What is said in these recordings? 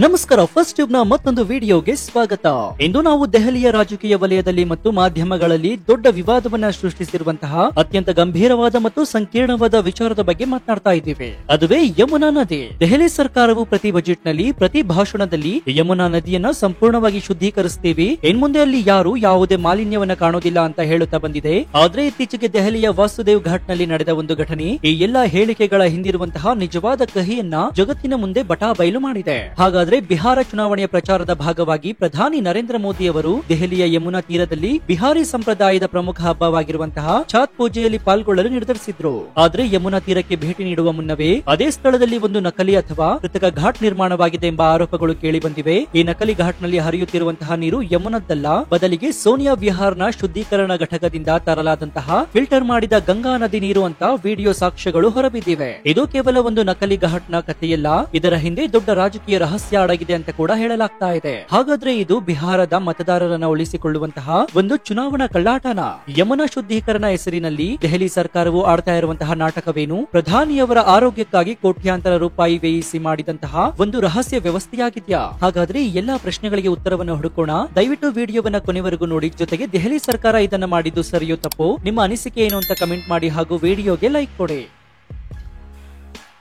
ನಮಸ್ಕಾರ, first tube ನ ಮತ್ತೊಂದು ವಿಡಿಯೋಗೆ ಸ್ವಾಗತ. ಇಂದು ನಾವು ದೆಹಲಿಯ ರಾಜಕೀಯ ವಲಯದಲ್ಲಿ ಮತ್ತು ಮಾಧ್ಯಮಗಳಲ್ಲಿ ದೊಡ್ಡ ವಿವಾದವನ್ನ ಸೃಷ್ಟಿಸಿರುವಂತಹ ಅತ್ಯಂತ ಗಂಭೀರವಾದ ಮತ್ತು ಸಂಕೀರ್ಣವಾದ ವಿಚಾರದ ಬಗ್ಗೆ ಮಾತನಾಡ್ತಾ ಇದ್ದೀವಿ. ಅದುವೇ ಯಮುನಾ ನದಿ. ದೆಹಲಿ ಸರ್ಕಾರವು ಪ್ರತಿ ಬಜೆಟ್ ನಲ್ಲಿ, ಪ್ರತಿ ಭಾಷಣದಲ್ಲಿ ಯಮುನಾ ನದಿಯನ್ನ ಸಂಪೂರ್ಣವಾಗಿ ಶುದ್ಧೀಕರಿಸುತ್ತೀವಿ, ಇನ್ಮುಂದೆ ಅಲ್ಲಿ ಯಾರು ಯಾವುದೇ ಮಾಲಿನ್ಯವನ್ನ ಕಾಣೋದಿಲ್ಲ ಅಂತ ಹೇಳುತ್ತಾ ಬಂದಿದೆ. ಆದ್ರೆ ಇತ್ತೀಚೆಗೆ ದೆಹಲಿಯ ವಾಸುದೇವ್ ಘಾಟ್ ನಲ್ಲಿ ನಡೆದ ಒಂದು ಘಟನೆ ಈ ಎಲ್ಲಾ ಹೇಳಿಕೆಗಳ ಹಿಂದಿರುವಂತಹ ನಿಜವಾದ ಕಹಿಯನ್ನ ಜಗತ್ತಿನ ಮುಂದೆ ಬಟಾಬಯಲು ಮಾಡಿದೆ. ಹಾಗಾದ್ರೆ ಬಿಹಾರ ಚುನಾವಣೆಯ ಪ್ರಚಾರದ ಭಾಗವಾಗಿ ಪ್ರಧಾನಿ ನರೇಂದ್ರ ಮೋದಿ ಅವರು ದೆಹಲಿಯ ಯಮುನಾ ತೀರದಲ್ಲಿ ಬಿಹಾರಿ ಸಂಪ್ರದಾಯದ ಪ್ರಮುಖ ಹಬ್ಬವಾಗಿರುವಂತಹ ಛಾತ್ ಪೂಜೆಯಲ್ಲಿ ಪಾಲ್ಗೊಳ್ಳಲು ನಿರ್ಧರಿಸಿದ್ರು. ಆದ್ರೆ ಯಮುನಾ ತೀರಕ್ಕೆ ಭೇಟಿ ನೀಡುವ ಮುನ್ನವೇ ಅದೇ ಸ್ಥಳದಲ್ಲಿ ಒಂದು ನಕಲಿ ಅಥವಾ ಕೃತಕ ಘಾಟ್ ನಿರ್ಮಾಣವಾಗಿದೆ ಎಂಬ ಆರೋಪಗಳು ಕೇಳಿ ಬಂದಿವೆ. ಈ ನಕಲಿ ಘಾಟ್ ನಲ್ಲಿ ಹರಿಯುತ್ತಿರುವಂತಹ ನೀರು ಯಮುನದ್ದಲ್ಲ, ಬದಲಿಗೆ ಸೋನಿಯಾ ವಿಹಾರ್ನ ಶುದ್ಧೀಕರಣ ಘಟಕದಿಂದ ತರಲಾದಂತಹ ಫಿಲ್ಟರ್ ಮಾಡಿದ ಗಂಗಾ ನದಿ ನೀರು ಅಂತ ವಿಡಿಯೋ ಸಾಕ್ಷ್ಯಗಳು ಹೊರಬಿದ್ದಿವೆ. ಇದು ಕೇವಲ ಒಂದು ನಕಲಿ ಘಾಟ್ ನ ಕಥೆಯಲ್ಲ, ಇದರ ಹಿಂದೆ ದೊಡ್ಡ ರಾಜಕೀಯ ರಹಸ್ಯ ಅಡಗಿದೆ ಅಂತ ಕೂಡ ಹೇಳಲಾಗ್ತಾ ಇದೆ. ಹಾಗಾದ್ರೆ ಇದು ಬಿಹಾರದ ಮತದಾರರನ್ನ ಉಳಿಸಿಕೊಳ್ಳುವಂತಹ ಒಂದು ಚುನಾವಣಾ ಕಳ್ಳಾಟನ? ಯಮುನಾ ಶುದ್ಧೀಕರಣ ಹೆಸರಿನಲ್ಲಿ ದೆಹಲಿ ಸರ್ಕಾರವು ಆಡ್ತಾ ಇರುವಂತಹ ನಾಟಕವೇನು? ಪ್ರಧಾನಿಯವರ ಆರೋಗ್ಯಕ್ಕಾಗಿ ಕೋಟ್ಯಾಂತರ ರೂಪಾಯಿ ವ್ಯಯಿಸಿ ಮಾಡಿದಂತಹ ಒಂದು ರಹಸ್ಯ ವ್ಯವಸ್ಥೆಯಾಗಿದ್ಯಾ? ಹಾಗಾದ್ರೆ ಈ ಎಲ್ಲಾ ಪ್ರಶ್ನೆಗಳಿಗೆ ಉತ್ತರವನ್ನು ಹುಡುಕೋಣ. ದಯವಿಟ್ಟು ವಿಡಿಯೋವನ್ನ ಕೊನೆವರೆಗೂ ನೋಡಿ. ಜೊತೆಗೆ ದೆಹಲಿ ಸರ್ಕಾರ ಇದನ್ನ ಮಾಡಿದ್ದು ಸರಿಯೋ ತಪ್ಪೋ, ನಿಮ್ಮ ಅನಿಸಿಕೆ ಏನು ಅಂತ ಕಮೆಂಟ್ ಮಾಡಿ ಹಾಗೂ ವಿಡಿಯೋಗೆ ಲೈಕ್ ಕೊಡಿ.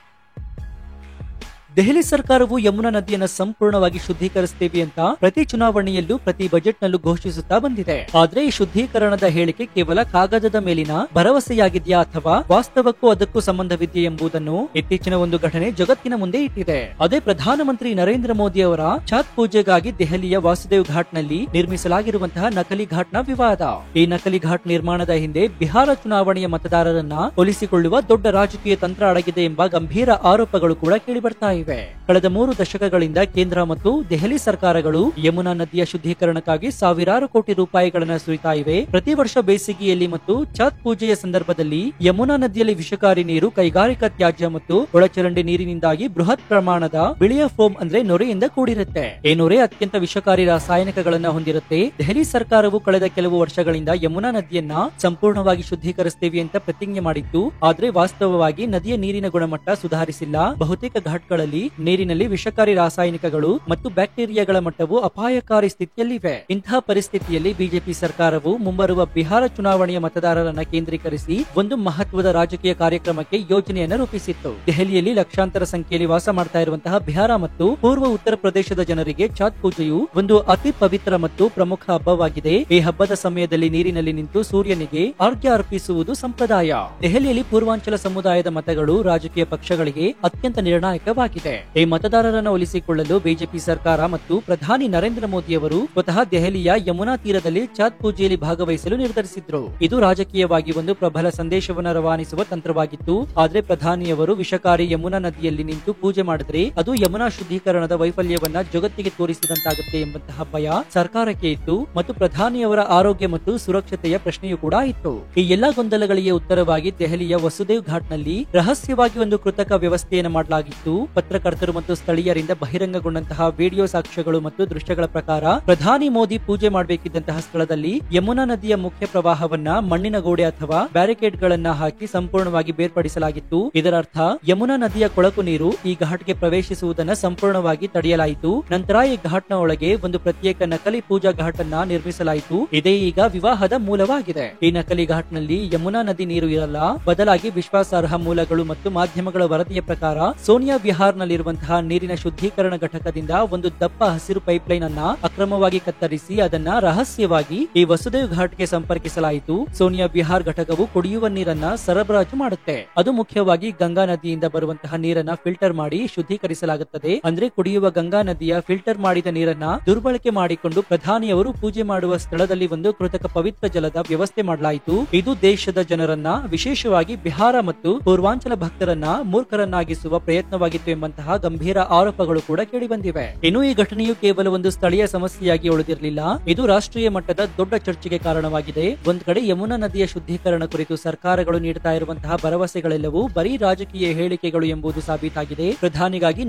ದೆಹಲಿ ಸರ್ಕಾರವು ಯಮುನಾ ನದಿಯನ್ನು ಸಂಪೂರ್ಣವಾಗಿ ಶುದ್ಧೀಕರಿಸುತ್ತೇವೆ ಅಂತ ಪ್ರತಿ ಚುನಾವಣೆಯಲ್ಲೂ, ಪ್ರತಿ ಬಜೆಟ್ ನಲ್ಲೂ ಘೋಷಿಸುತ್ತಾ ಬಂದಿದೆ. ಆದ್ರೆ ಈ ಶುದ್ಧೀಕರಣದ ಹೇಳಿಕೆ ಕೇವಲ ಕಾಗದದ ಮೇಲಿನ ಭರವಸೆಯಾಗಿದ್ಯಾ ಅಥವಾ ವಾಸ್ತವಕ್ಕೂ ಅದಕ್ಕೂ ಸಂಬಂಧವಿದೆಯೇ ಎಂಬುದನ್ನು ಇತ್ತೀಚಿನ ಒಂದು ಘಟನೆ ಜಗತ್ತಿನ ಮುಂದೆ ಇಟ್ಟಿದೆ. ಅದೇ ಪ್ರಧಾನಮಂತ್ರಿ ನರೇಂದ್ರ ಮೋದಿ ಅವರ ಛಾತ್ ಪೂಜೆಗಾಗಿ ದೆಹಲಿಯ ವಾಸುದೇವ್ ಘಾಟ್ ನಲ್ಲಿ ನಿರ್ಮಿಸಲಾಗಿರುವಂತಹ ನಕಲಿ ಘಾಟ್ ನ ವಿವಾದ. ಈ ನಕಲಿ ಘಾಟ್ ನಿರ್ಮಾಣದ ಹಿಂದೆ ಬಿಹಾರ ಚುನಾವಣೆಯ ಮತದಾರರನ್ನ ಒಲಿಸಿಕೊಳ್ಳುವ ದೊಡ್ಡ ರಾಜಕೀಯ ತಂತ್ರ ಅಡಗಿದೆ ಎಂಬ ಗಂಭೀರ ಆರೋಪಗಳು ಕೂಡ ಕೇಳಿ ಬರ್ತಾ ಇವೆ. ಕಳೆದ 3 ದಶಕಗಳಿಂದ ಕೇಂದ್ರ ಮತ್ತು ದೆಹಲಿ ಸರ್ಕಾರಗಳು ಯಮುನಾ ನದಿಯ ಶುದ್ಧೀಕರಣಕ್ಕಾಗಿ ಸಾವಿರಾರು ಕೋಟಿ ರೂಪಾಯಿಗಳನ್ನು ಸುರಿತಾ ಇವೆ. ಪ್ರತಿ ವರ್ಷ ಬೇಸಿಗೆಯಲ್ಲಿ ಮತ್ತು ಛಾತ್ ಪೂಜೆಯ ಸಂದರ್ಭದಲ್ಲಿ ಯಮುನಾ ನದಿಯಲ್ಲಿ ವಿಷಕಾರಿ ನೀರು, ಕೈಗಾರಿಕಾ ತ್ಯಾಜ್ಯ ಮತ್ತು ಒಳಚರಂಡಿ ನೀರಿನಿಂದಾಗಿ ಬೃಹತ್ ಪ್ರಮಾಣದ ಬಿಳಿಯ ಫೋಮ್ ಅಂದ್ರೆ ನೊರೆಯಿಂದ ಕೂಡಿರುತ್ತೆ. ಈ ನೊರೆ ಅತ್ಯಂತ ವಿಷಕಾರಿ ರಾಸಾಯನಿಕಗಳನ್ನ ಹೊಂದಿರುತ್ತೆ. ದೆಹಲಿ ಸರ್ಕಾರವು ಕಳೆದ ಕೆಲವು ವರ್ಷಗಳಿಂದ ಯಮುನಾ ನದಿಯನ್ನ ಸಂಪೂರ್ಣವಾಗಿ ಶುದ್ಧೀಕರಿಸುತ್ತೇವೆ ಅಂತ ಪ್ರತಿಜ್ಞೆ ಮಾಡಿತ್ತು. ಆದ್ರೆ ವಾಸ್ತವವಾಗಿ ನದಿಯ ನೀರಿನ ಗುಣಮಟ್ಟ ಸುಧಾರಿಸಿಲ್ಲ. ಬಹುತೇಕ ಘಾಟ್ಗಳಲ್ಲಿ ನೀರಿನಲ್ಲಿ ವಿಷಕಾರಿ ರಾಸಾಯನಿಕಗಳು ಮತ್ತು ಬ್ಯಾಕ್ಟೀರಿಯಾಗಳ ಮಟ್ಟವು ಅಪಾಯಕಾರಿ ಸ್ಥಿತಿಯಲ್ಲಿವೆ. ಇಂತಹ ಪರಿಸ್ಥಿತಿಯಲ್ಲಿ ಬಿಜೆಪಿ ಸರ್ಕಾರವು ಮುಂಬರುವ ಬಿಹಾರ ಚುನಾವಣೆಯ ಮತದಾರರನ್ನ ಕೇಂದ್ರೀಕರಿಸಿ ಒಂದು ಮಹತ್ವದ ರಾಜಕೀಯ ಕಾರ್ಯಕ್ರಮಕ್ಕೆ ಯೋಜನೆಯನ್ನು ರೂಪಿಸಿತ್ತು. ದೆಹಲಿಯಲ್ಲಿ ಲಕ್ಷಾಂತರ ಸಂಖ್ಯೆಯಲ್ಲಿ ವಾಸ ಮಾಡ್ತಾ ಇರುವಂತಹ ಬಿಹಾರ ಮತ್ತು ಪೂರ್ವ ಉತ್ತರ ಪ್ರದೇಶದ ಜನರಿಗೆ ಛಾತ್ ಪೂಜೆಯು ಒಂದು ಅತಿ ಪವಿತ್ರ ಮತ್ತು ಪ್ರಮುಖ ಹಬ್ಬವಾಗಿದೆ. ಈ ಹಬ್ಬದ ಸಮಯದಲ್ಲಿ ನೀರಿನಲ್ಲಿ ನಿಂತು ಸೂರ್ಯನಿಗೆ ಅರ್ಘ್ಯ ಅರ್ಪಿಸುವುದು ಸಂಪ್ರದಾಯ. ದೆಹಲಿಯಲ್ಲಿ ಪೂರ್ವಾಂಚಲ ಸಮುದಾಯದ ಮತಗಳು ರಾಜಕೀಯ ಪಕ್ಷಗಳಿಗೆ ಅತ್ಯಂತ ನಿರ್ಣಾಯಕವಾಗಿದೆ. ಈ ಮತದಾರರನ್ನು ಒಲಿಸಿಕೊಳ್ಳಲು ಬಿಜೆಪಿ ಸರ್ಕಾರ ಮತ್ತು ಪ್ರಧಾನಿ ನರೇಂದ್ರ ಮೋದಿ ಅವರು ಸ್ವತಃ ದೆಹಲಿಯ ಯಮುನಾ ತೀರದಲ್ಲಿ ಛಾತ್ ಪೂಜೆಯಲ್ಲಿ ಭಾಗವಹಿಸಲು ನಿರ್ಧರಿಸಿದ್ರು. ಇದು ರಾಜಕೀಯವಾಗಿ ಒಂದು ಪ್ರಬಲ ಸಂದೇಶವನ್ನು ರವಾನಿಸುವ ತಂತ್ರವಾಗಿತ್ತು. ಆದ್ರೆ ಪ್ರಧಾನಿಯವರು ವಿಷಕಾರಿ ಯಮುನಾ ನದಿಯಲ್ಲಿ ನಿಂತು ಪೂಜೆ ಮಾಡಿದ್ರೆ ಅದು ಯಮುನಾ ಶುದ್ಧೀಕರಣದ ವೈಫಲ್ಯವನ್ನ ಜಗತ್ತಿಗೆ ತೋರಿಸಿದಂತಾಗುತ್ತೆ ಎಂಬಂತಹ ಭಯ ಸರ್ಕಾರಕ್ಕೆ ಇತ್ತು ಮತ್ತು ಪ್ರಧಾನಿಯವರ ಆರೋಗ್ಯ ಮತ್ತು ಸುರಕ್ಷತೆಯ ಪ್ರಶ್ನೆಯೂ ಕೂಡ ಇತ್ತು. ಈ ಎಲ್ಲಾ ಗೊಂದಲಗಳಿಗೆ ಉತ್ತರವಾಗಿ ದೆಹಲಿಯ ವಸುದೇವ್ ಘಾಟ್ ನಲ್ಲಿ ರಹಸ್ಯವಾಗಿ ಒಂದು ಕೃತಕ ವ್ಯವಸ್ಥೆಯನ್ನು ಮಾಡಲಾಗಿತ್ತು. ಪತ್ರಕರ್ತರು ಮತ್ತು ಸ್ಥಳೀಯರಿಂದ ಬಹಿರಂಗಗೊಂಡಂತಹ ವಿಡಿಯೋ ಸಾಕ್ಷ್ಯಗಳು ಮತ್ತು ದೃಶ್ಯಗಳ ಪ್ರಕಾರ ಪ್ರಧಾನಿ ಮೋದಿ ಪೂಜೆ ಮಾಡಬೇಕಿದ್ದಂತಹ ಸ್ಥಳದಲ್ಲಿ ಯಮುನಾ ನದಿಯ ಮುಖ್ಯ ಪ್ರವಾಹವನ್ನ ಮಣ್ಣಿನ ಗೋಡೆ ಅಥವಾ ಬ್ಯಾರಿಕೇಡ್ ಗಳನ್ನ ಹಾಕಿ ಸಂಪೂರ್ಣವಾಗಿ ಬೇರ್ಪಡಿಸಲಾಗಿತ್ತು. ಇದರರ್ಥ ಯಮುನಾ ನದಿಯ ಕೊಳಕು ನೀರು ಈ ಘಾಟ್ಗೆ ಪ್ರವೇಶಿಸುವುದನ್ನು ಸಂಪೂರ್ಣವಾಗಿ ತಡೆಯಲಾಯಿತು. ನಂತರ ಈ ಘಾಟ್ ನ ಒಳಗೆ ಒಂದು ಪ್ರತ್ಯೇಕ ನಕಲಿ ಪೂಜಾ ಘಾಟ್ ಅನ್ನ ನಿರ್ಮಿಸಲಾಯಿತು. ಇದೇ ಈಗ ವಿವಾಹದ ಮೂಲವಾಗಿದೆ. ಈ ನಕಲಿ ಘಾಟ್ ನಲ್ಲಿ ಯಮುನಾ ನದಿ ನೀರು ಇರಲ್ಲ, ಬದಲಾಗಿ ವಿಶ್ವಾಸಾರ್ಹ ಮೂಲಗಳು ಮತ್ತು ಮಾಧ್ಯಮಗಳ ವರದಿಯ ಪ್ರಕಾರ ಸೋನಿಯಾ ವಿಹಾರ್ ನಲ್ಲಿರುವಂತಹ ನೀರಿನ ಶುದ್ಧೀಕರಣ ಘಟಕದಿಂದ ಒಂದು ದಪ್ಪ ಹಸಿರು ಪೈಪ್ಲೈನ್ ಅನ್ನ ಅಕ್ರಮವಾಗಿ ಕತ್ತರಿಸಿ ಅದನ್ನ ರಹಸ್ಯವಾಗಿ ಈ ವಸುದೇವ್ ಘಾಟ್ಗೆ ಸಂಪರ್ಕಿಸಲಾಯಿತು. ಸೋನಿಯಾ ವಿಹಾರ್ ಘಟಕವು ಕುಡಿಯುವ ನೀರನ್ನ ಸರಬರಾಜು ಮಾಡುತ್ತೆ. ಅದು ಮುಖ್ಯವಾಗಿ ಗಂಗಾ ನದಿಯಿಂದ ಬರುವಂತಹ ನೀರನ್ನ ಫಿಲ್ಟರ್ ಮಾಡಿ ಶುದ್ಧೀಕರಿಸಲಾಗುತ್ತದೆ. ಅಂದ್ರೆ ಕುಡಿಯುವ ಗಂಗಾ ನದಿಯ ಫಿಲ್ಟರ್ ಮಾಡಿದ ನೀರನ್ನ ದುರ್ಬಳಕೆ ಮಾಡಿಕೊಂಡು ಪ್ರಧಾನಿಯವರು ಪೂಜೆ ಮಾಡುವ ಸ್ಥಳದಲ್ಲಿ ಒಂದು ಕೃತಕ ಪವಿತ್ರ ಜಲದ ವ್ಯವಸ್ಥೆ ಮಾಡಲಾಯಿತು. ಇದು ದೇಶದ ಜನರನ್ನ, ವಿಶೇಷವಾಗಿ ಬಿಹಾರ ಮತ್ತು ಪೂರ್ವಾಂಚಲ ಭಕ್ತರನ್ನ ಮೂರ್ಖರನ್ನಾಗಿಸುವ ಪ್ರಯತ್ನವಾಗಿತ್ತು ಎಂಬಂತಹ ಗಂಭೀರ ಆರೋಪಗಳು ಕೂಡ ಕೇಳಿ ಬಂದಿವೆ. ಇನ್ನು ಈ ಘಟನೆಯು ಕೇವಲ ಒಂದು ಸ್ಥಳೀಯ ಸಮಸ್ಯೆಯಾಗಿ ಉಳಿದಿರಲಿಲ್ಲ, ಇದು ರಾಷ್ಟ್ರೀಯ ಮಟ್ಟದ ದೊಡ್ಡ ಚರ್ಚೆಗೆ ಕಾರಣವಾಗಿದೆ. ಒಂದ್ ಕಡೆ ಯಮುನಾ ನದಿಯ ಶುದ್ಧೀಕರಣ ಕುರಿತು ಸರ್ಕಾರಗಳು ನೀಡುತ್ತಾ ಇರುವಂತಹ ಭರವಸೆಗಳೆಲ್ಲವೂ ಬರೀ ರಾಜಕೀಯ ಹೇಳಿಕೆಗಳು ಎಂಬುದು ಸಾಬೀತಾಗಿದೆ. ಪ್ರಧಾನಿಗಾಗಿ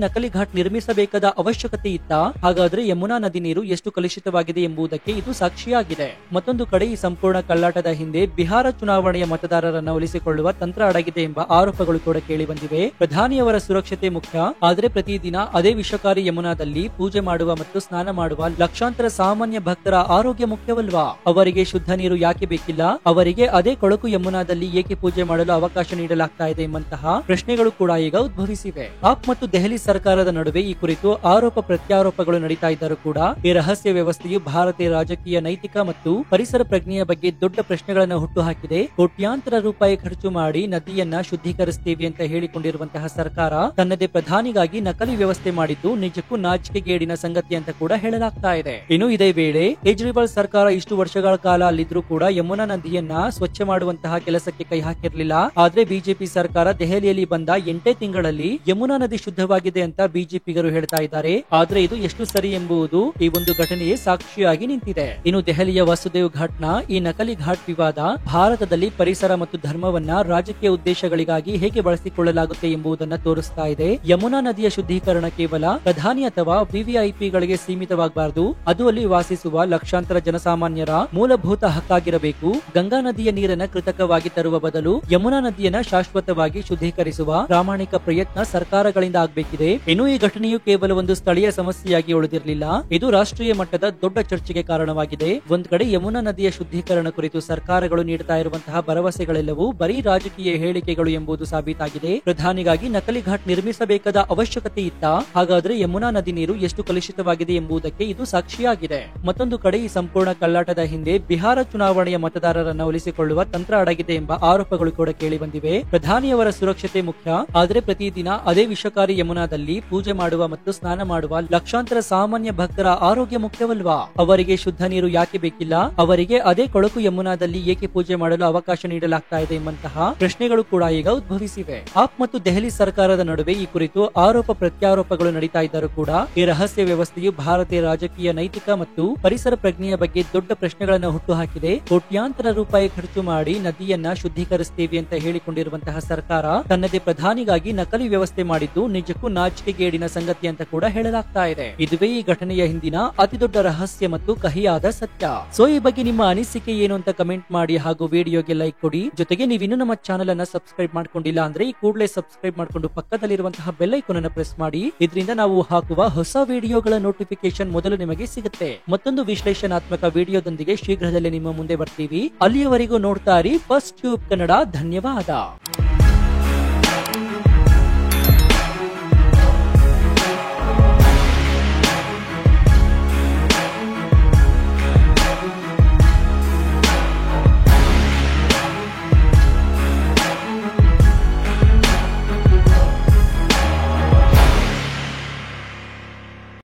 ನಕಲಿ ಘಾಟ್ ನಿರ್ಮಿಸಬೇಕಾದ ಅವಶ್ಯಕತೆ ಇತ್ತ? ಹಾಗಾದ್ರೆ ಯಮುನಾ ನದಿ ನೀರು ಎಷ್ಟು ಕಲುಷಿತವಾಗಿದೆ ಎಂಬುದಕ್ಕೆ ಇದು ಸಾಕ್ಷಿಯಾಗಿದೆ. ಮತ್ತೊಂದು ಕಡೆ ಈ ಸಂಪೂರ್ಣ ಕಳ್ಳಾಟದ ಹಿಂದೆ ಬಿಹಾರ ಚುನಾವಣೆಯ ಮತದಾರರನ್ನು ಒಲಿಸಿಕೊಳ್ಳುವ ತಂತ್ರ ಅಡಗಿದೆ ಎಂಬ ಆರೋಪಗಳು ಕೂಡ ಕೇಳಿ ಬಂದಿವೆ. ಪ್ರಧಾನಿಯವರ ಸುರಕ್ಷತೆ ಮುಖ್ಯ, ಆದ್ರೆ ಪ್ರತಿದಿನ ಅದೇ ವಿಷಕಾರಿ ಯಮುನಾದಲ್ಲಿ ಪೂಜೆ ಮಾಡುವ ಮತ್ತು ಸ್ನಾನ ಮಾಡುವ ಲಕ್ಷಾಂತರ ಸಾಮಾನ್ಯ ಭಕ್ತರ ಆರೋಗ್ಯ ಮುಖ್ಯವಲ್ವಾ? ಅವರಿಗೆ ಶುದ್ಧ ನೀರು ಯಾಕೆ ಬೇಕಿಲ್ಲ? ಅವರಿಗೆ ಅದೇ ಕೊಳಕು ಯಮುನಾದಲ್ಲಿ ಏಕೆ ಪೂಜೆ ಮಾಡಲು ಅವಕಾಶ ನೀಡಲಾಗ್ತಾ ಇದೆ ಎಂಬಂತಹ ಪ್ರಶ್ನೆಗಳು ಕೂಡ ಈಗ ಉದ್ಭವಿಸಿವೆ. ಆಪ್ ಮತ್ತು ದೆಹಲಿ ಸರ್ಕಾರದ ನಡುವೆ ಈ ಕುರಿತು ಆರೋಪ ಪ್ರತ್ಯಾರೋಪಗಳು ನಡೀತಾ ಇದ್ದರೂ ಕೂಡ ಈ ರಹಸ್ಯ ವ್ಯವಸ್ಥೆಯು ಭಾರತೀಯ ರಾಜಕೀಯ ನೈತಿಕ ಮತ್ತು ಪರಿಸರ ಪ್ರಜ್ಞೆಯ ಬಗ್ಗೆ ದೊಡ್ಡ ಪ್ರಶ್ನೆಗಳನ್ನು ಹುಟ್ಟುಹಾಕಿದೆ. ಕೋಟ್ಯಾಂತರ ರೂಪಾಯಿ ಖರ್ಚು ಮಾಡಿ ನದಿಯನ್ನ ಶುದ್ಧೀಕರಿಸುತ್ತೇವೆ ಅಂತ ಹೇಳಿಕೊಂಡಿರುವಂತಹ ಸರ್ಕಾರ ತನ್ನದೇ ಪ್ರಧಾನಿಗಾಗಿ ನಕಲಿ ವ್ಯವಸ್ಥೆ ಮಾಡಿದ್ದು ನಿಜಕ್ಕೂ ನಾಚಿಕೆಗೇಡಿನ ಸಂಗತಿ ಅಂತ ಕೂಡ ಹೇಳಲಾಗ್ತಾ ಇದೆ. ಇನ್ನು ಇದೇ ವೇಳೆ ಕೇಜ್ರಿವಾಲ್ ಸರ್ಕಾರ ಇಷ್ಟು ವರ್ಷಗಳ ಕಾಲ ಅಲ್ಲಿದ್ರೂ ಕೂಡ ಯಮುನಾ ನದಿಯನ್ನ ಸ್ವಚ್ಛ ಮಾಡುವಂತಹ ಕೆಲಸಕ್ಕೆ ಕೈ ಹಾಕಿರಲಿಲ್ಲ. ಆದ್ರೆ ಬಿಜೆಪಿ ಸರ್ಕಾರ ದೆಹಲಿಯಲ್ಲಿ ಬಂದ 8 ತಿಂಗಳಲ್ಲಿ ಯಮುನಾ ನದಿ ಶುದ್ಧವಾಗಿದೆ ಅಂತ ಬಿಜೆಪಿಗರು ಹೇಳ್ತಾ ಇದ್ದಾರೆ. ಆದ್ರೆ ಇದು ಎಷ್ಟು ಸರಿ ಎಂಬುದು ಈ ಒಂದು ಘಟನೆಯೇ ಸಾಕ್ಷಿಯಾಗಿ ನಿಂತಿದೆ. ಇನ್ನು ದೆಹಲಿಯ ವಸುದೇವ್ ಘಾಟ್ನ ಈ ನಕಲಿ ಘಾಟ್ ವಿವಾದ ಭಾರತದಲ್ಲಿ ಪರಿಸರ ಮತ್ತು ಧರ್ಮವನ್ನ ರಾಜಕೀಯ ಉದ್ದೇಶಗಳಿಗಾಗಿ ಹೇಗೆ ಬಳಸಿಕೊಳ್ಳಲಾಗುತ್ತೆ ಎಂಬುದನ್ನ ತೋರಿಸ್ತಾ ಇದೆ. ಯಮುನಾ ನದಿಯ ಶುದ್ಧೀಕರಣ ಕೇವಲ ಪ್ರಧಾನಿ ಅಥವಾ ವಿವಿಐಪಿಗಳಿಗೆ ಸೀಮಿತವಾಗಬಾರದು. ಅದು ಅಲ್ಲಿ ವಾಸಿಸುವ ಲಕ್ಷಾಂತರ ಜನಸಾಮಾನ್ಯರ ಮೂಲಭೂತ ಹಕ್ಕಾಗಿರಬೇಕು. ಗಂಗಾ ನದಿಯ ನೀರನ್ನ ಕೃತಕವಾಗಿ ತರುವ ಬದಲು ಯಮುನಾ ನದಿಯನ್ನ ಶಾಶ್ವತವಾಗಿ ಶುದ್ಧೀಕರಿಸುವ ಪ್ರಾಮಾಣಿಕ ಪ್ರಯತ್ನ ಸರ್ಕಾರಗಳಿಂದ ಆಗಬೇಕಿದೆ. ಇನ್ನು ಈ ಘಟನೆಯು ಕೇವಲ ಒಂದು ಸ್ಥಳೀಯ ಸಮಸ್ಯೆಯಾಗಿ ಉಳಿದಿರಲಿಲ್ಲ, ಇದು ರಾಷ್ಟ್ರೀಯ ಮಟ್ಟದ ದೊಡ್ಡ ಚರ್ಚೆಗೆ ಕಾರಣವಾಗಿದೆ. ಒಂದ್ ಕಡೆ ಯಮುನಾ ನದಿಯ ಶುದ್ಧೀಕರಣ ಕುರಿತು ಸರ್ಕಾರಗಳು ನೀಡುತ್ತಾ ಇರುವಂತಹ ಭರವಸೆಗಳೆಲ್ಲವೂ ಬರೀ ರಾಜಕೀಯ ಹೇಳಿಕೆಗಳು ಎಂಬುದು ಸಾಬೀತಾಗಿದೆ. ಪ್ರಧಾನಿಗಾಗಿ ನಕಲಿ ಘಾಟ್ ನಿರ್ಮಿಸಬೇಕಾದ ಅವಶ್ಯಕತೆ ಇತ್ತ? ಹಾಗಾದ್ರೆ ಯಮುನಾ ನದಿ ನೀರು ಎಷ್ಟು ಕಲುಷಿತವಾಗಿದೆ ಎಂಬುದಕ್ಕೆ ಇದು ಸಾಕ್ಷಿಯಾಗಿದೆ. ಮತ್ತೊಂದು ಕಡೆ ಈ ಸಂಪೂರ್ಣ ಕಳ್ಳಾಟದ ಹಿಂದೆ ಬಿಹಾರ ಚುನಾವಣೆಯ ಮತದಾರರನ್ನ ಒಲಿಸಿಕೊಳ್ಳುವ ತಂತ್ರ ಅಡಗಿದೆ ಎಂಬ ಆರೋಪಗಳು ಕೂಡ ಕೇಳಿ ಬಂದಿವೆ. ಪ್ರಧಾನಿಯವರ ಸುರಕ್ಷತೆ ಮುಖ್ಯ, ಆದ್ರೆ ಪ್ರತಿದಿನ ಅದೇ ವಿಷಕಾರಿ ಯಮುನಾದಲ್ಲಿ ಪೂಜೆ ಮಾಡುವ ಮತ್ತು ಸ್ನಾನ ಮಾಡುವ ಲಕ್ಷಾಂತರ ಸಾಮಾನ್ಯ ಭಕ್ತರ ಆರೋಗ್ಯ ಮುಖ್ಯವಲ್ವಾ? ಅವರಿಗೆ ಶುದ್ಧ ನೀರು ಯಾಕೆ ಬೇಕಿಲ್ಲ? ಅವರಿಗೆ ಅದೇ ಕೊಳಕು ಯಮುನಾದಲ್ಲಿ ಏಕೆ ಪೂಜೆ ಮಾಡಲು ಅವಕಾಶ ನೀಡಲಾಗ್ತಾ ಇದೆ ಎಂಬಂತಹ ಪ್ರಶ್ನೆಗಳು ಕೂಡ ಈಗ ಉದ್ಭವಿಸಿವೆ. ಆಪ್ ಮತ್ತು ದೆಹಲಿ ಸರ್ಕಾರದ ನಡುವೆ ಈ ಕುರಿತು ಆರೋಪ ಪ್ರತ್ಯಾರೋಪಗಳು ನಡೀತಾ ಇದ್ದರೂ ಕೂಡ ಈ ರಹಸ್ಯ ವ್ಯವಸ್ಥೆಯು ಭಾರತೀಯ ರಾಜಕೀಯ ನೈತಿಕ ಮತ್ತು ಪರಿಸರ ಪ್ರಜ್ಞೆಯ ಬಗ್ಗೆ ದೊಡ್ಡ ಪ್ರಶ್ನೆಗಳನ್ನು ಹುಟ್ಟುಹಾಕಿದೆ. ಕೋಟ್ಯಾಂತರ ರೂಪಾಯಿ ಖರ್ಚು ಮಾಡಿ ನದಿಯನ್ನ ಶುದ್ಧೀಕರಿಸುತ್ತೇವೆ ಅಂತ ಹೇಳಿಕೊಂಡಿರುವಂತಹ ಸರ್ಕಾರ ತನ್ನದೇ ಪ್ರಧಾನಿಗಾಗಿ ನಕಲಿ ವ್ಯವಸ್ಥೆ ಮಾಡಿದ್ದು ನಿಜಕ್ಕೂ ನಾಚಿಕೆಗೇಡಿನ ಸಂಗತಿ ಅಂತ ಕೂಡ ಹೇಳಲಾಗ್ತಾ ಇದೆ. ಇದುವೇ ಈ ಘಟನೆಯ ಹಿಂದಿನ ಅತಿ ದೊಡ್ಡ ರಹಸ್ಯ ಮತ್ತು ಕಹಿಯಾದ ಸತ್ಯ. ಸೊ ಈ ಬಗ್ಗೆ ನಿಮ್ಮ ಅನಿಸಿಕೆ ಏನು ಅಂತ ಕಮೆಂಟ್ ಮಾಡಿ ಹಾಗೂ ವಿಡಿಯೋಗೆ ಲೈಕ್ ಕೊಡಿ. ಜೊತೆಗೆ ನೀವಿನ್ನೂ ನಮ್ಮ ಚಾನೆಲ್ ಅನ್ನ ಸಬ್ಸ್ಕ್ರೈಬ್ ಮಾಡ್ಕೊಂಡಿಲ್ಲ ಅಂದ್ರೆ ಈ ಕೂಡಲೇ ಸಬ್ಸ್ಕ್ರೈಬ್ ಮಾಡ್ಕೊಂಡು ಪಕ್ಕದಲ್ಲಿರುವಂತಹ ಬೆಲ್ ಐಕಾನ್ ಅನ್ನು ಪ್ರೆಸ್ ಮಾಡಿ. ಇದರಿಂದ ನಾವು ಹಾಕುವ ಹೊಸ ವಿಡಿಯೋಗಳ ನೋಟಿಫಿಕೇಶನ್ ಮೊದಲು ನಿಮಗೆ ಸಿಗುತ್ತೆ. ಮತ್ತೊಂದು ವಿಶ್ಲೇಷಣಾತ್ಮಕ ವಿಡಿಯೋದೊಂದಿಗೆ ಶೀಘ್ರದಲ್ಲೇ ನಿಮ್ಮ ಮುಂದೆ ಬರ್ತೀವಿ. ಅಲ್ಲಿಯವರೆಗೂ ನೋಡ್ತಾ ಇರಿ ಫಸ್ಟ್ ಟ್ಯೂಬ್ ಕನ್ನಡ. ಧನ್ಯವಾದ.